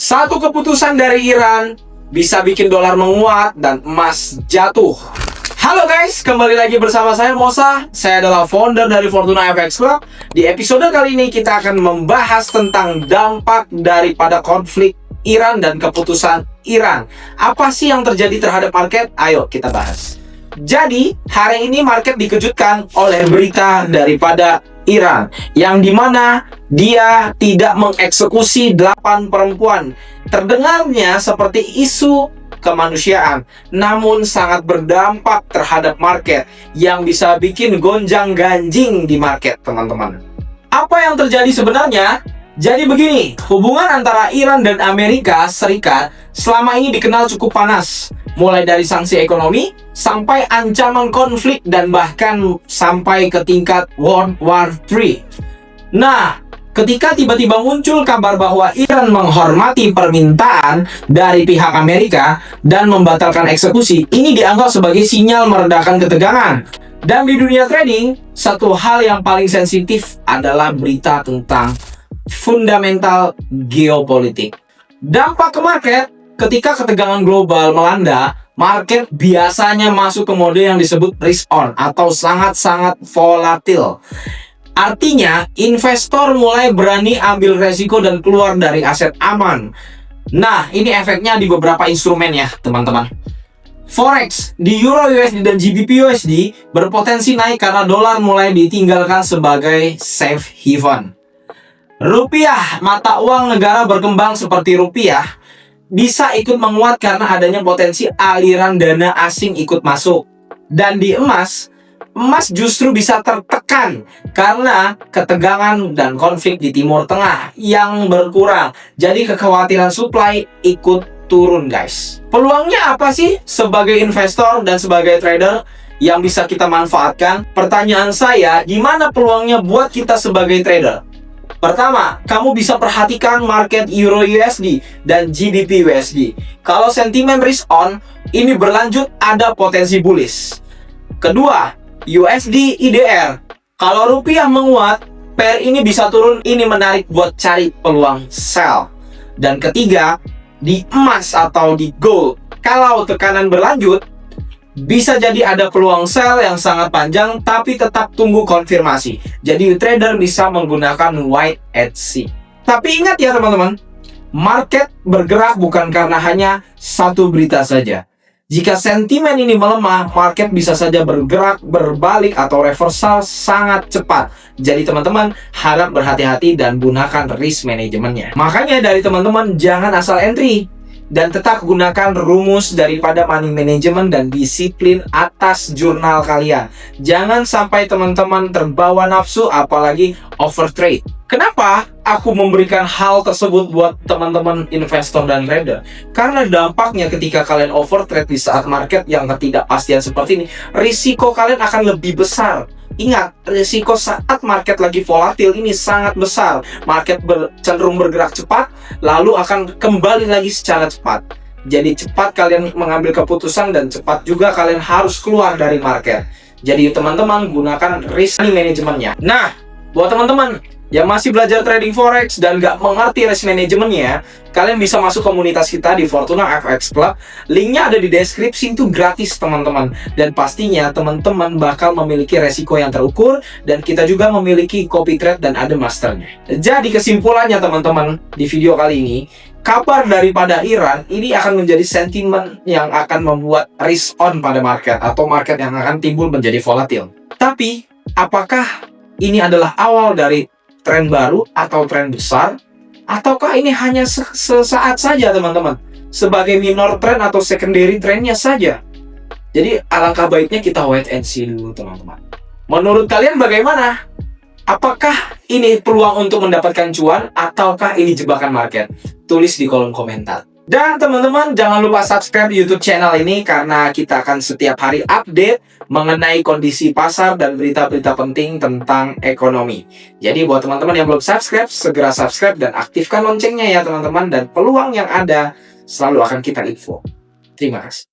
Satu keputusan dari Iran bisa bikin dolar menguat dan emas jatuh. Halo guys, kembali lagi bersama saya Mosa. Saya adalah founder dari Fortuna FX Club. Di episode kali ini kita akan membahas tentang dampak daripada konflik Iran dan keputusan Iran. Apa sih yang terjadi terhadap market? Ayo kita bahas. Jadi, hari ini market dikejutkan oleh berita daripada Iran, yang dimana dia tidak mengeksekusi 8 perempuan. Terdengarnya seperti isu kemanusiaan, namun sangat berdampak terhadap market, yang bisa bikin gonjang-ganjing di market, teman-teman. Apa yang terjadi sebenarnya? Jadi begini, hubungan antara Iran dan Amerika Serikat selama ini dikenal cukup panas. Mulai dari sanksi ekonomi, sampai ancaman konflik, dan bahkan sampai ke tingkat World War III. Nah, ketika tiba-tiba muncul kabar bahwa Iran menghormati permintaan dari pihak Amerika dan membatalkan eksekusi, ini dianggap sebagai sinyal meredakan ketegangan. Dan di dunia trading, satu hal yang paling sensitif adalah berita tentang fundamental geopolitik. Dampak ke market, ketika ketegangan global melanda, market biasanya masuk ke mode yang disebut risk on atau sangat-sangat volatil. Artinya, investor mulai berani ambil resiko dan keluar dari aset aman. Nah, ini efeknya di beberapa instrumen ya, teman-teman. Forex di Euro USD dan GBP USD berpotensi naik karena dolar mulai ditinggalkan sebagai safe haven. Rupiah, mata uang negara berkembang seperti rupiah, bisa ikut menguat karena adanya potensi aliran dana asing ikut masuk. Dan di emas justru bisa tertekan karena ketegangan dan konflik di Timur Tengah yang berkurang. Jadi kekhawatiran supply ikut turun, guys. Peluangnya apa sih sebagai investor dan sebagai trader yang bisa kita manfaatkan? Pertanyaan saya, gimana peluangnya buat kita sebagai trader? Pertama, kamu bisa perhatikan market Euro USD dan GBP USD. Kalau sentimen risk on ini berlanjut, ada potensi bullish. Kedua, USD IDR. Kalau rupiah menguat, pair ini bisa turun, ini menarik buat cari peluang sell. Dan ketiga, di emas atau di gold, kalau tekanan berlanjut, bisa jadi ada peluang sell yang sangat panjang, tapi tetap tunggu konfirmasi. Jadi trader bisa menggunakan wait and see. Tapi ingat ya teman-teman, market bergerak bukan karena hanya satu berita saja. Jika sentimen ini melemah, market bisa saja bergerak, berbalik, atau reversal sangat cepat. Jadi teman-teman harap berhati-hati dan gunakan risk manajemennya. Makanya dari teman-teman jangan asal entry, dan tetap gunakan rumus daripada money management dan disiplin atas jurnal kalian. Jangan sampai teman-teman terbawa nafsu, apalagi overtrade. Kenapa aku memberikan hal tersebut buat teman-teman investor dan trader? Karena dampaknya ketika kalian overtrade di saat market yang ketidakpastian seperti ini, risiko kalian akan lebih besar. Ingat, risiko saat market lagi volatil ini sangat besar. Market cenderung bergerak cepat, lalu akan kembali lagi secara cepat. Jadi cepat kalian mengambil keputusan dan cepat juga kalian harus keluar dari market. Jadi teman-teman gunakan risk manajemennya. Nah, buat teman-teman yang masih belajar trading forex dan nggak mengerti risk manajemennya, kalian bisa masuk komunitas kita di Fortuna FX Club. Linknya ada di deskripsi, itu gratis teman-teman. Dan pastinya teman-teman bakal memiliki resiko yang terukur, dan kita juga memiliki copy trade dan ada masternya. Jadi kesimpulannya teman-teman, di video kali ini, kabar daripada Iran ini akan menjadi sentimen yang akan membuat risk on pada market, atau market yang akan timbul menjadi volatil. Tapi, apakah ini adalah awal dari tren baru atau tren besar, ataukah ini hanya sesaat saja teman-teman, sebagai minor trend atau secondary trendnya saja? Jadi alangkah baiknya kita wait and see dulu teman-teman. Menurut kalian bagaimana? Apakah ini peluang untuk mendapatkan cuan, ataukah ini jebakan market? Tulis di kolom komentar. Dan teman-teman jangan lupa subscribe YouTube channel ini, karena kita akan setiap hari update mengenai kondisi pasar dan berita-berita penting tentang ekonomi. Jadi buat teman-teman yang belum subscribe, segera subscribe dan aktifkan loncengnya ya teman-teman, dan peluang yang ada selalu akan kita info. Terima kasih.